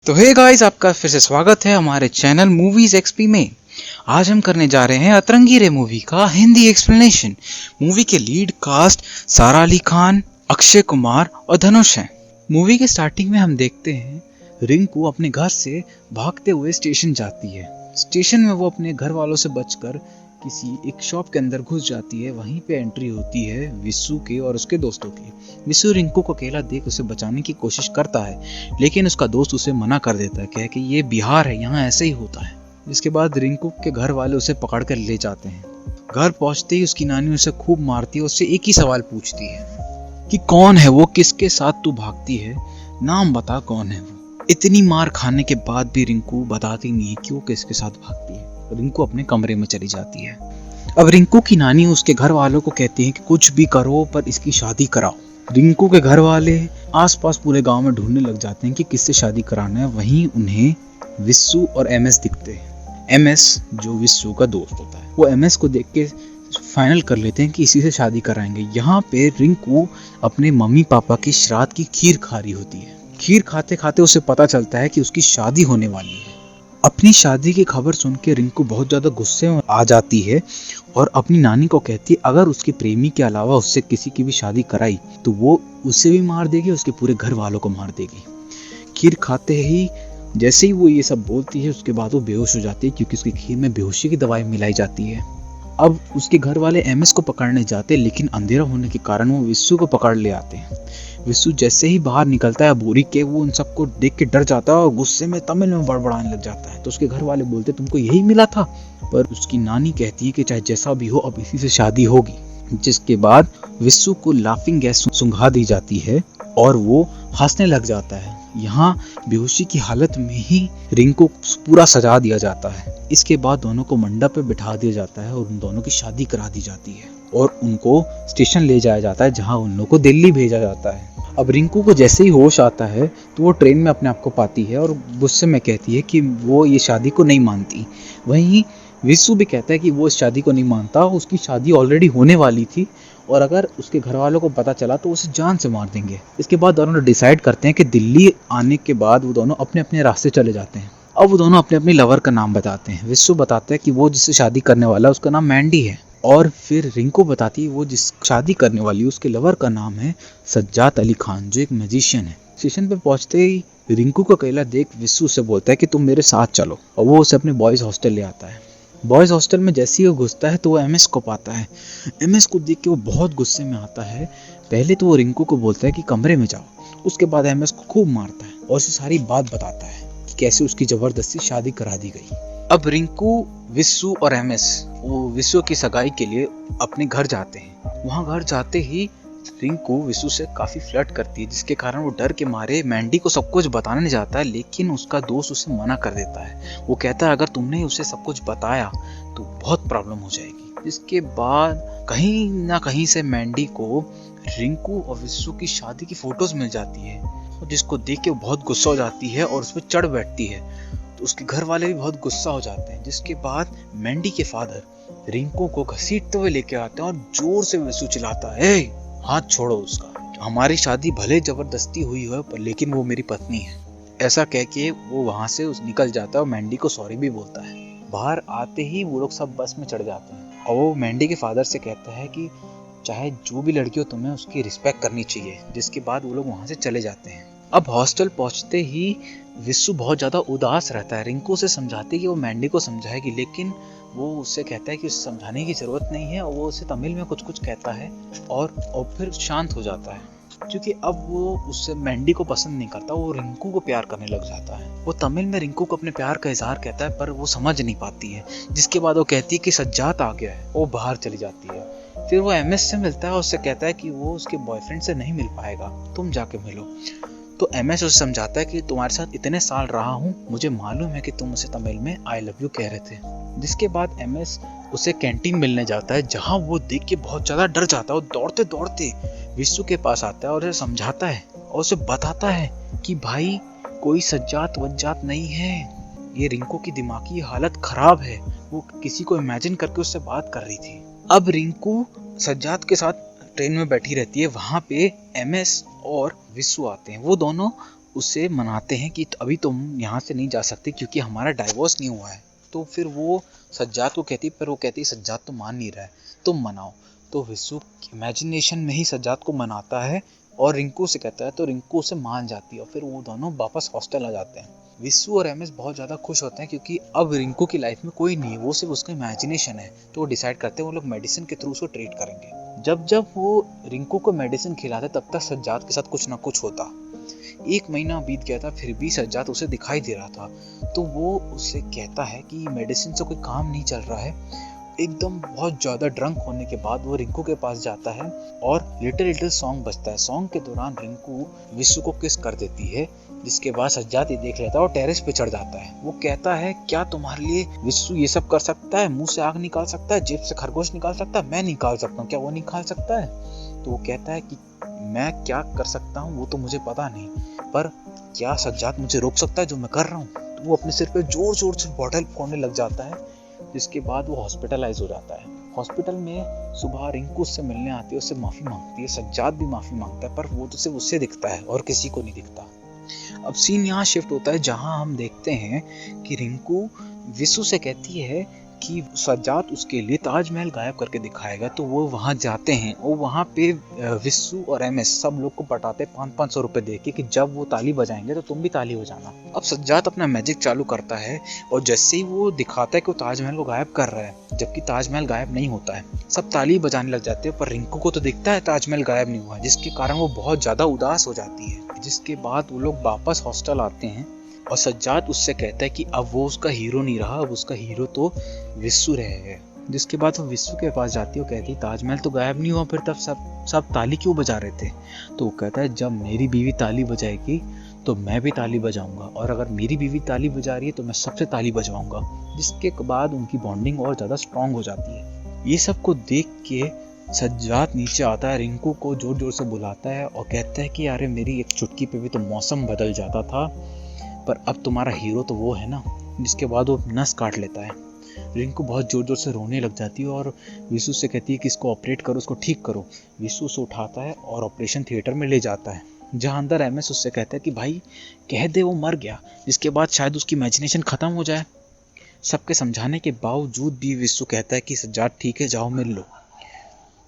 तो hey guys, आपका फिर से स्वागत है हमारे चैनल मूवीज एक्सपी में। आज हम करने जा रहे हैं अतरंगी रे मूवी का हिंदी एक्सप्लेनेशन। मूवी के लीड कास्ट सारा अली खान, अक्षय कुमार और धनुष हैं। मूवी के स्टार्टिंग में हम देखते हैं रिंकू अपने घर से भागते हुए स्टेशन जाती है। स्टेशन में वो अपने घर वालों से बचकर किसी एक शॉप के अंदर घुस जाती है। वहीं पे एंट्री होती है विशु के और उसके दोस्तों की। विशु रिंकू को अकेला देख उसे बचाने की कोशिश करता है, लेकिन उसका दोस्त उसे मना कर देता है, कहे कि ये बिहार है, यहाँ ऐसे ही होता है। इसके बाद रिंकू के घर वाले उसे पकड़ कर ले जाते हैं। घर पहुंचते ही उसकी नानी उसे खूब मारती है। उससे एक ही सवाल पूछती है कि कौन है वो, किसके साथ तू भागती है, नाम बता कौन है वो। इतनी मार खाने के बाद भी रिंकू बताती नहीं है कि वो किसके साथ भागती है। रिंकू अपने कमरे में चली जाती है। अब रिंकू की नानी उसके घर वालों को कहती है कि कुछ भी करो पर इसकी शादी कराओ। रिंकू के घर वाले आसपास पूरे गांव में ढूंढने लग जाते हैं कि किससे शादी कराना है। वहीं उन्हें विशु और एमएस दिखते हैं। एमएस जो विशु का दोस्त होता है, वो एमएस को देख के फाइनल कर लेते हैं कि इसी से शादी कराएंगे। यहाँ पे रिंकू अपने मम्मी पापा की श्राद्ध की खीर खा रही होती है। खीर खाते खाते उसे पता चलता है कि उसकी शादी होने वाली है। अपनी शादी की खबर सुन के रिंकू बहुत ज्यादा गुस्से में आ जाती है और अपनी नानी को कहती है अगर उसके प्रेमी के अलावा उससे किसी की भी शादी कराई तो वो उसे भी मार देगी, उसके पूरे घर वालों को मार देगी। खीर खाते ही जैसे ही वो ये सब बोलती है, उसके बाद वो बेहोश हो जाती है, क्योंकि उसकी खीर में बेहोशी की दवाई मिलाई जाती है। अब उसके घर वाले एमएस को पकड़ने जाते, लेकिन अंधेरा होने के कारण वो विशु को पकड़ ले आते हैं। विशु जैसे ही बाहर निकलता है बोरी के, वो उन सबको देख के डर जाता है और गुस्से में तमिल में बड़बड़ाने लग जाता है। तो उसके घर वाले बोलते तुमको यही मिला था, पर उसकी नानी कहती है कि चाहे जैसा भी हो अब इसी से शादी होगी। जिसके बाद विशु को लाफिंग गैस सुंघा दी जाती है और वो हंसने लग जाता है। यहाँ बेहोशी की हालत में ही रिंकू को पूरा सजा दिया जाता है। इसके बाद दोनों को मंडप पे बिठा दिया जाता है और उन दोनों की शादी करा दी जाती है और उनको स्टेशन ले जाया जाता है, जहाँ उन लोगों को दिल्ली भेजा जाता है। अब रिंकू को जैसे ही होश आता है तो वो ट्रेन में अपने आप को पाती है और गुस्से में कहती है कि वो ये शादी को नहीं मानती। वहीं विशु भी कहता है कि वो इस शादी को नहीं मानता, उसकी शादी ऑलरेडी होने वाली थी और अगर उसके घर वालों को पता चला तो उसे जान से मार देंगे। इसके बाद दोनों डिसाइड करते हैं कि दिल्ली आने के बाद वो दोनों अपने अपने रास्ते चले जाते हैं। अब वो दोनों अपने अपने लवर का नाम बताते हैं। विशु बताता है कि वो जिससे शादी करने वाला है उसका नाम मैंडी है, और फिर रिंकू बताती है वो जिस शादी करने वाली है उसके लवर का नाम है सज्जाद अली खान, जो एक म्यूजिशियन है। स्टेशन पे पहुंचते ही रिंकू को अकेला देख विशु से बोलता है कि तुम मेरे साथ चलो, और वो उसे अपने बॉयज हॉस्टल ले आता है। बॉयज हॉस्टल में जैसे ही वो घुसता है तो वो एमएस को पाता है। एमएस को देख के वो बहुत गुस्से में आता है। पहले तो वो रिंकू को बोलता है कि कमरे में जाओ, उसके बाद एमएस को खूब मारता है और उसे सारी बात बताता है कि कैसे उसकी जबरदस्ती शादी करा दी गई। अब रिंकू, विशु और एमएस वो विशु की सगाई के लिए अपने घर जाते हैं। वहाँ घर जाते ही रिंकू विशु से काफी फ्लर्ट करती है, जिसके कारण वो डर के मारे मैंडी को सब कुछ बताने जाता है, लेकिन उसका दोस्त उसे मना कर देता है। वो कहता है अगर तुमने उसे सब कुछ बताया तो बहुत प्रॉब्लम हो जाएगी। इसके बाद कहीं ना कहीं से मैंडी को रिंकू और विशु की शादी की फोटोज मिल जाती है, जिसको देख के वो बहुत गुस्सा हो जाती है और उस पर चढ़ बैठती है। तो उसके घर वाले भी बहुत गुस्सा हो जाते हैं। जिसके बाद मैंडी के फादर रिंकू को घसीटते हुए लेके आते हैं और जोर से विशु चिल्लाता है, हाथ छोड़ो उसका, हमारी शादी भले जबरदस्ती हुई हो पर लेकिन वो मेरी पत्नी है। ऐसा कह के वो वहां से निकल जाता है और मैंडी को सॉरी भी बोलता है। बाहर आते ही वो लोग सब बस में चढ़ जाते हैं और वो मैंडी के फादर से कहता है कि चाहे जो भी लड़की हो तुम्हें उसकी रिस्पेक्ट करनी चाहिए। जिसके बाद वो लोग वहां से चले जाते हैं। अब हॉस्टल पहुंचते ही विशु बहुत ज्यादा उदास रहता है। रिंकू से समझाते हैं कि वो मैंडी को समझाएगी, लेकिन वो उससे कहता है कि उसे समझाने की जरूरत नहीं है, और वो उसे तमिल में कुछ कुछ कहता है और फिर शांत हो जाता है। क्योंकि अब वो उससे मैंडी को पसंद नहीं करता, वो रिंकू को प्यार करने लग जाता है। वो तमिल में रिंकू को अपने प्यार का इजहार कहता है, पर वो समझ नहीं पाती है। जिसके बाद वो कहती है कि सज्जाद आ गया है, वो बाहर चली जाती है। फिर वो एमएस से मिलता है और उससे कहता है कि वो उसके बॉयफ्रेंड से नहीं मिल पाएगा, तुम जाके मिलो। तो एमएस उसे समझाता है कि तुम्हारे साथ इतने साल रहा हूँ, मुझे मालूम है कि तुम उसे तमिल में आई लव यू कह रहे थे। जिसके बाद एमएस उसे कैंटीन मिलने जाता है, जहाँ वो देख के बहुत ज्यादा डर जाता है और दौड़ते दौड़ते विशु के पास आता है और उसे समझाता है और उसे बताता है कि भाई कोई सज्जात वज्जात नहीं है, ये रिंकू की दिमागी हालत खराब है, वो किसी को इमेजिन करके उससे बात कर रही थी। अब रिंकू सज्जाद के साथ ट्रेन में बैठी रहती है। वहां पे एमएस और विशु आते हैं। वो दोनों उसे मनाते हैं कि अभी तुम यहाँ से नहीं जा सकते क्योंकि हमारा डाइवोर्स नहीं हुआ है। तो फिर वो सज्जाद को कहती, पर वो कहती सज्जाद तो मान नहीं रहा है, तुम मनाओ। तो विशु इमेजिनेशन में ही सज्जाद को मनाता है और रिंकू से कहता है, तो रिंकू उसे मान जाती है और फिर वो दोनों वापस हॉस्टल आ जाते हैं। विशु और एमएस बहुत ज़्यादा खुश होते हैं क्योंकि अब रिंकू की लाइफ में कोई नहीं है, वो सिर्फ उसका इमेजिनेशन है। तो वो डिसाइड करते हैं वो लोग मेडिसिन के थ्रू उसको ट्रीट करेंगे। जब जब वो रिंकू को मेडिसिन खिलाते तब तक सज्जाद के साथ कुछ ना कुछ होता। 1 महीना बीत गया था, फिर भी सज्जाद उसे दिखाई दे रहा था। तो वो उससे कहता है कि मेडिसिन से कोई काम नहीं चल रहा है। एकदम बहुत ज़्यादा ड्रंक होने के बाद वो रिंकू के पास जाता है और लिटिल लिटिल सॉन्ग बजता है। सॉन्ग के दौरान रिंकू विशु को किस कर देती है, जिसके बाद सज्जाद ये देख लेता है और टेरेस पे चढ़ जाता है। वो कहता है, क्या तुम्हारे लिए विशु ये सब कर सकता है? मुंह से आग निकाल सकता है, जेब से खरगोश निकाल सकता है, मैं निकाल सकता हूँ, क्या वो निकाल सकता है? तो वो कहता है कि मैं क्या कर सकता हूँ वो तो मुझे पता नहीं, पर क्या सज्जाद मुझे रोक सकता है जो मैं कर रहा हूँ? तो वो अपने सिर पे जोर जोर से बॉटल फोड़ने लग जाता है, जिसके बाद वो हॉस्पिटलाइज हो जाता है। हॉस्पिटल में सुबह रिंकू उससे मिलने आती है, उससे माफ़ी मांगती है। सज्जाद भी माफ़ी मांगता है, पर वो तो सिर्फ उससे दिखता है और किसी को नहीं दिखता। अब सीन यहाँ शिफ्ट होता है जहाँ हम देखते हैं कि रिंकू विशु से कहती है कि सज्जाद उसके लिए ताजमहल गायब करके दिखाएगा। तो वो वहाँ जाते हैं और वहाँ पे विशु और एमएस सब लोग को पटाते 500-500 रुपए दे के कि जब वो ताली बजाएंगे तो तुम भी ताली बजाना। अब सज्जाद अपना मैजिक चालू करता है और जैसे ही वो दिखाता है कि वो ताजमहल को गायब कर रहा है, जबकि ताजमहल गायब नहीं होता है, सब ताली बजाने लग जाते हैं। पर रिंकू को तो दिखता है ताजमहल गायब नहीं हुआ, जिसके कारण वो बहुत ज़्यादा उदास हो जाती है। जिसके बाद वो लोग वापस हॉस्टल आते हैं और सज्जाद उससे कहता है कि अब वो उसका हीरो नहीं रहा, अब उसका हीरो तो विशु रहे। जिसके बाद वो विशु के पास जाती है और कहती है ताजमहल तो गायब नहीं हुआ, फिर तब सब ताली क्यों बजा रहे थे? तो वो कहता है जब मेरी बीवी ताली बजाएगी तो मैं भी ताली बजाऊंगा, और अगर मेरी बीवी ताली बजा रही है तो मैं सबसे ताली बजवाऊंगा। जिसके बाद उनकी बॉन्डिंग और ज़्यादा स्ट्रांग हो जाती है। ये सब को देख के सज्जाद नीचे आता है, रिंकू को जोर जोर से बुलाता है और कहता है कि अरे मेरी एक चुटकी पे भी तो मौसम बदल जाता था, पर अब तुम्हारा हीरो तो वो है ना। जिसके बाद वो नस काट लेता है। रिंकू बहुत जोर जोर से रोने लग जाती है और विशु से कहती है कि इसको ऑपरेट करो, इसको ठीक करो। विशु उसे उठाता है और ऑपरेशन थिएटर में ले जाता है, जहाँ अंदर एमएस उससे कहता है कि भाई कह दे वो मर गया, जिसके बाद शायद उसकी इमेजिनेशन खत्म हो जाए। सबके समझाने के बावजूद भी विशु कहता है कि सज्जाद ठीक है, जाओ मिल लो।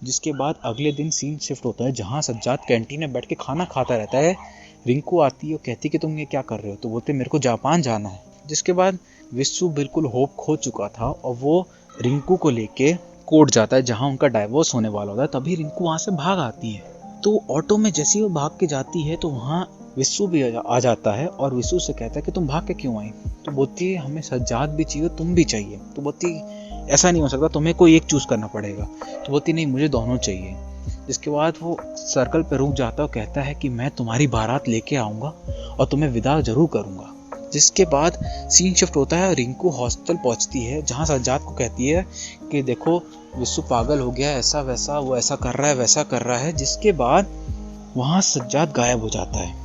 जिसके बाद अगले दिन सीन शिफ्ट होता है जहाँ सज्जाद कैंटीन में बैठ के खाना खाता रहता है। रिंकू आती है और कहती है कि तुम ये क्या कर रहे हो? तो बोलते मेरे को जापान जाना है। जिसके बाद विशु बिल्कुल होप खो चुका था और वो रिंकू को लेके कोर्ट जाता है जहाँ उनका डाइवोर्स होने वाला होता है। तभी रिंकू वहाँ से भाग आती है। तो ऑटो में जैसे ही वो भाग के जाती है तो वहाँ विशु भी आ जाता है और विशु से कहता है कि तुम भाग के क्यों आई? तो बोलती है हमें सज्जाद भी चाहिए, तुम भी चाहिए। तो बोलती ऐसा नहीं हो सकता, तुम्हें कोई एक चूज करना पड़ेगा। तो बोलती नहीं, मुझे दोनों चाहिए। जिसके बाद वो सर्कल पे रुक जाता है और कहता है कि मैं तुम्हारी बारात लेके आऊँगा और तुम्हें विदा जरूर करूँगा। जिसके बाद सीन शिफ्ट होता है, रिंकू हॉस्टल पहुँचती है जहाँ सज्जाद को कहती है कि देखो विशु पागल हो गया, ऐसा वैसा, वो ऐसा कर रहा है वैसा कर रहा है। जिसके बाद वहाँ सज्जाद गायब हो जाता है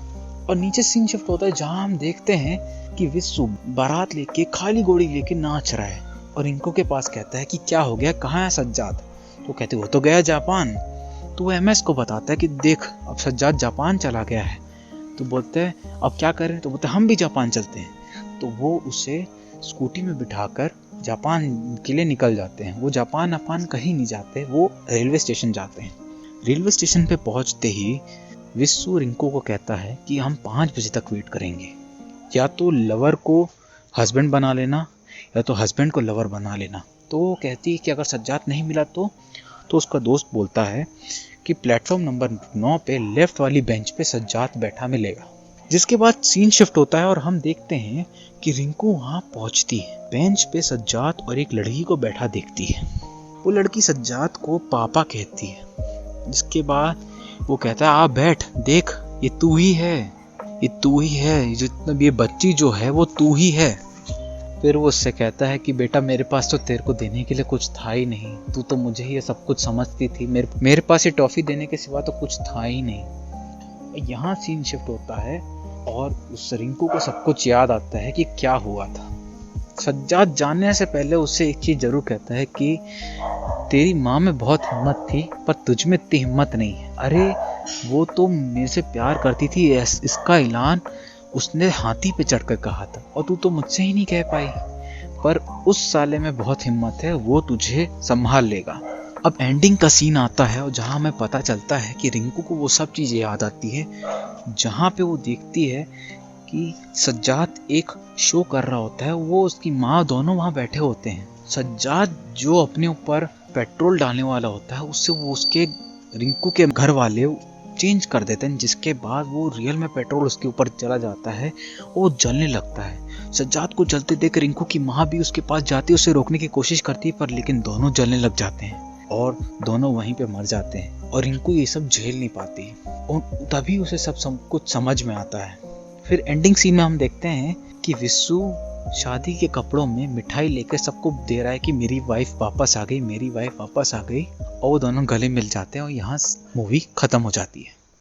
और नीचे सीन शिफ्ट होता है जहाँ हम देखते हैं कि विशु बारात लेके खाली घोड़ी लेके नाच रहा है और रिंकू के पास कहता है कि क्या हो गया, कहाँ है सज्जाद? तो कहते वो तो गया जापान। तो वो एमएस को बताता है कि देख अब सज्जाद जापान चला गया है। तो बोलते हैं अब क्या करें? तो बोलते हम भी जापान चलते हैं। तो वो उसे स्कूटी में बिठाकर जापान के लिए निकल जाते हैं। वो जापान कहीं नहीं जाते, वो रेलवे स्टेशन जाते हैं। रेलवे स्टेशन पे पहुंचते ही विशु रिंकू को कहता है कि हम 5 बजे तक वेट करेंगे, या तो लवर को हस्बैंड बना लेना या तो हस्बैंड को लवर बना लेना। तो वो कहती है कि अगर सज्जाद नहीं मिला तो उसका दोस्त बोलता है कि प्लेटफॉर्म नंबर 9 पे लेफ्ट वाली बेंच पे सज्जाद बैठा मिलेगा। जिसके बाद सीन शिफ्ट होता है और हम देखते हैं कि रिंकू वहाँ पहुँचती है। बेंच पे सज्जाद और एक लड़की को बैठा देखती है। वो लड़की सज्जाद को पापा कहती है। जिसके बाद वो कहता है आप बैठ, देख ये तू ही है, ये तू ही है, जितना भी ये बच्ची जो है वो तू ही है। फिर वो उससे कहता है कि बेटा मेरे पास तो तेरे को देने के लिए कुछ था ही नहीं, तू तो मुझे ही ये सब कुछ समझती थी, मेरे पास ये टॉफी देने के सिवा तो कुछ था ही नहीं। यहाँ सीन शिफ्ट होता है और उस रिंकू को सब कुछ याद आता है कि क्या हुआ था। सज्जाद जानने से पहले उससे एक चीज जरूर कहता है कि तेरी माँ में बहुत हिम्मत थी पर तुझ में इतनी हिम्मत नहीं है। अरे वो तो मेरे से प्यार करती थी, इसका ऐलान उसने हाथी पे चढ़कर कहा था और तू तो मुझसे ही नहीं कह पाई। पर उस साले में बहुत हिम्मत है, वो तुझे संभाल लेगा। अब एंडिंग का सीन आता है और जहाँ हमें पता चलता है कि रिंकू को वो सब चीज़ें याद आती है, जहाँ पे वो देखती है कि सज्जाद एक शो कर रहा होता है, वो उसकी माँ दोनों वहाँ बैठे होते हैं। सज्जाद जो अपने ऊपर पेट्रोल डालने वाला होता है, उससे वो उसके रिंकू के घर वाले चेंज कर देते हैं, जिसके बाद वो रियल में पेट्रोल उसके ऊपर चला जाता है, वो जलने लगता है। सज्जाद को जलते देख रिंकू की माँ भी उसके पास जाती है, उसे रोकने की कोशिश करती है, पर लेकिन दोनों जलने लग जाते हैं और दोनों वहीं पे मर जाते हैं और रिंकू ये सब झेल नहीं पाती और तभी उसे सब कुछ समझ में आता है। फिर एंडिंग सीन में हम देखते हैं कि विशु शादी के कपड़ों में मिठाई लेकर सबको दे रहा है कि मेरी वाइफ वापस आ गई, मेरी वाइफ वापस आ गई, और वो दोनों गले मिल जाते हैं और यहाँ मूवी खत्म हो जाती है।